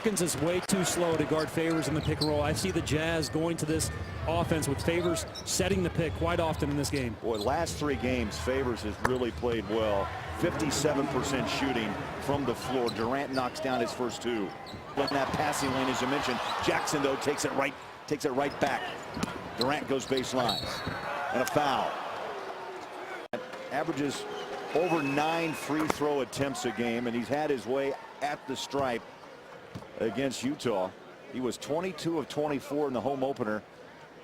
Hawkins is way too slow to guard Favors in the pick and roll. I see the Jazz going to this offense with Favors setting the pick quite often in this game. Boy, last 3 games, Favors has really played well. 57% shooting from the floor. Durant knocks down his first 2. In that passing lane, as you mentioned, Jackson though takes it right back. Durant goes baseline, and a foul. Averages over 9 free throw attempts a game, and he's had his way at the stripe against Utah. He was 22 of 24 in the home opener,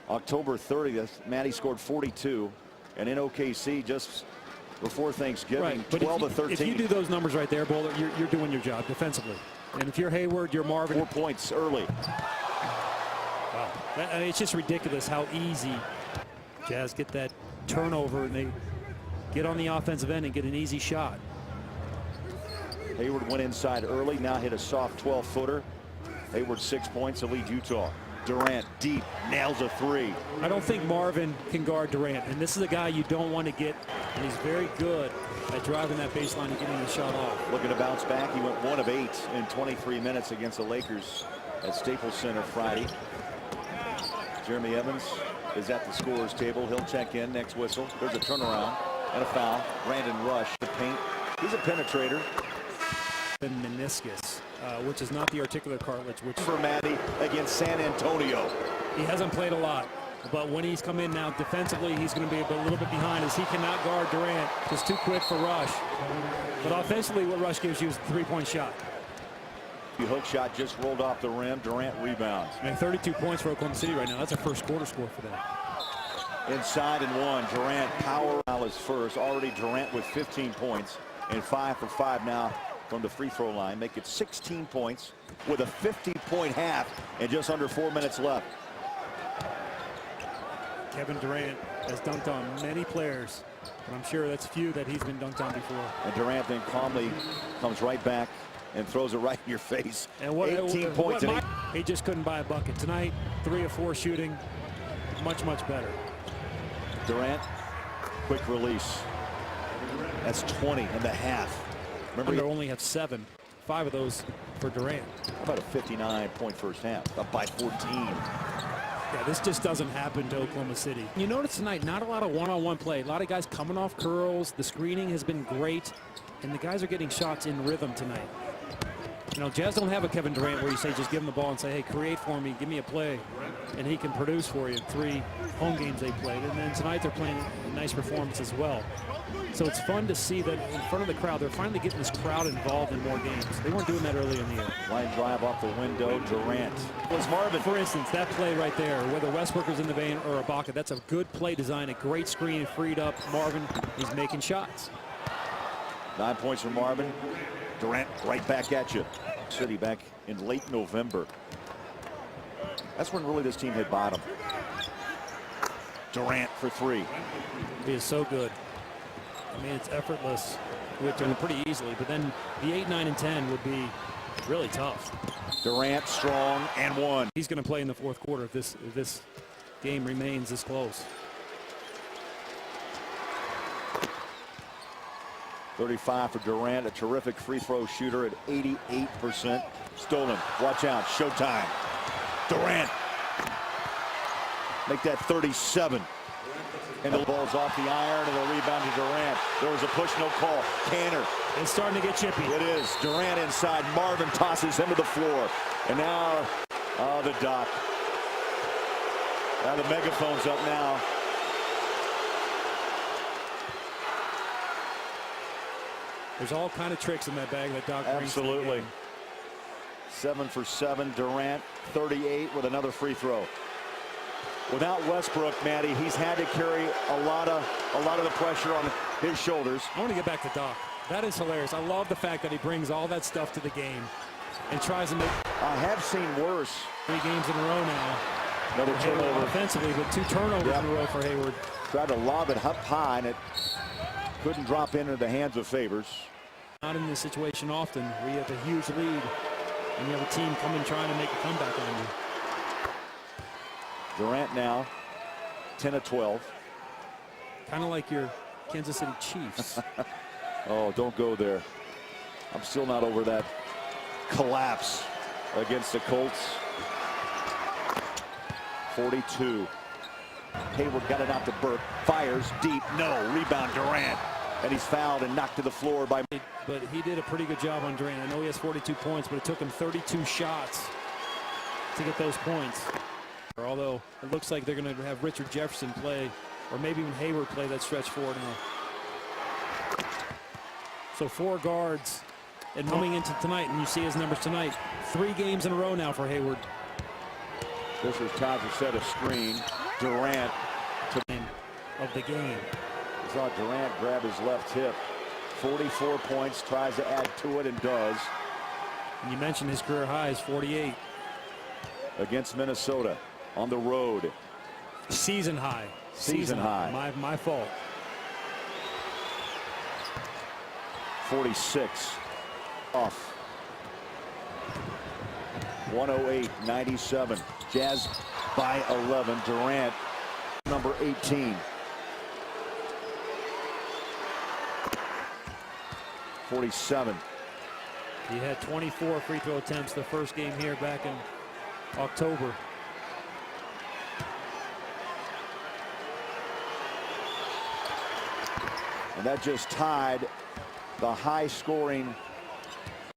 October 30th. Matty scored 42, and in OKC just before Thanksgiving, right. But 12 of 13. If you do those numbers right there, Bowler, you're doing your job defensively. And if you're Hayward, you're Marvin. 4 points early. Wow, I mean, it's just ridiculous how easy Jazz get that turnover and they get on the offensive end and get an easy shot. Hayward went inside early, now hit a soft 12-footer. Hayward 6 points to lead Utah. Durant deep, nails a 3. I don't think Marvin can guard Durant, and this is a guy you don't want to get, and he's very good at driving that baseline and getting the shot off. Looking to bounce back, he went 1 of 8 in 23 minutes against the Lakers at Staples Center Friday. Jeremy Evans is at the scorer's table. He'll check in next whistle. There's a turnaround and a foul. Brandon Rush, the paint. He's a penetrator. The meniscus, which is not the articular cartilage. Which for Matty against San Antonio. He hasn't played a lot, but when he's come in now defensively, he's going to be a little bit behind as he cannot guard Durant. Just too quick for Rush. But offensively, what Rush gives you is a 3-point shot. The hook shot just rolled off the rim. Durant rebounds. I mean, 32 points for Oklahoma City right now. That's a first quarter score for them. Inside and 1. Durant power is first. Already Durant with 15 points and 5 for 5 now from the free throw line. Make it 16 points with a 50-point half and just under 4 minutes left. Kevin Durant has dunked on many players, but I'm sure that's few that he's been dunked on before. And Durant then calmly comes right back and throws it right in your face. And what, 18 points. He just couldn't buy a bucket. Tonight, 3 of 4 shooting, much better. Durant, quick release. That's 20 and a half. Remember, they only have 7. 5 of those for Durant. How about a 59-point first half? Up by 14. Yeah, this just doesn't happen to Oklahoma City. You notice tonight, not a lot of one-on-one play. A lot of guys coming off curls. The screening has been great, and the guys are getting shots in rhythm tonight. You know, Jazz don't have a Kevin Durant where you say just give him the ball and say, hey, create for me, give me a play, and he can produce for you. 3 home games they played, and then tonight they're playing a nice performance as well. So it's fun to see that in front of the crowd, they're finally getting this crowd involved in more games. They weren't doing that earlier in the year. Line drive off the window, Durant. Was Marvin. For instance, that play right there, whether Westbrook is in the vein or Ibaka, that's a good play design, a great screen, freed up. Marvin is making shots. 9 points for Marvin. Durant right back at you. City back in late November. That's when really this team hit bottom. Durant for 3. He is so good. I mean, it's effortless. We turn it pretty easily, but then the 8, 9, and 10 would be really tough. Durant strong and 1. He's going to play in the fourth quarter if this game remains this close. 35 for Durant, a terrific free throw shooter at 88%. Stolen. Watch out. Showtime. Durant. Make that 37. And the ball's off the iron and the rebound to Durant. There was a push, no call. Canner. It's starting to get chippy. It is. Durant inside. Marvin tosses him to the floor. And now, the dot. Now the megaphone's up now. There's all kind of tricks in that bag that Doc brings. Absolutely. 7 for 7. Durant 38 with another free throw. Without Westbrook, Matty, he's had to carry a lot of the pressure on his shoulders. I want to get back to Doc. That is hilarious. I love the fact that he brings all that stuff to the game and tries to make. I have seen worse. 3 games in a row now. Another turnover offensively, but 2 turnovers in a row for Hayward. Tried to lob it up high, and it couldn't drop into the hands of Favors. Not in this situation often where you have a huge lead and you have a team coming trying to make a comeback on you. Durant now 10 of 12. Kind of like your Kansas City Chiefs. Oh, don't go there. I'm still not over that collapse against the Colts. 42. Hayward got it out to Burke. Fires deep. No. Rebound Durant. And he's fouled and knocked to the floor by. But he did a pretty good job on Durant. I know he has 42 points, but it took him 32 shots to get those points. Although it looks like they're going to have Richard Jefferson play, or maybe even Hayward play that stretch forward now. So 4 guards. And coming into tonight, and you see his numbers tonight, 3 games in a row now for Hayward. This was time to set a screen. Durant to of the game. You saw Durant grab his left hip. 44 points, tries to add to it and does. And you mentioned his career high is 48. Against Minnesota on the road. Season high. Season high. My fault. 46 off. 108-97. Jazz by 11. Durant, number 18. 47. He had 24 free throw attempts the first game here back in October. And that just tied the high scoring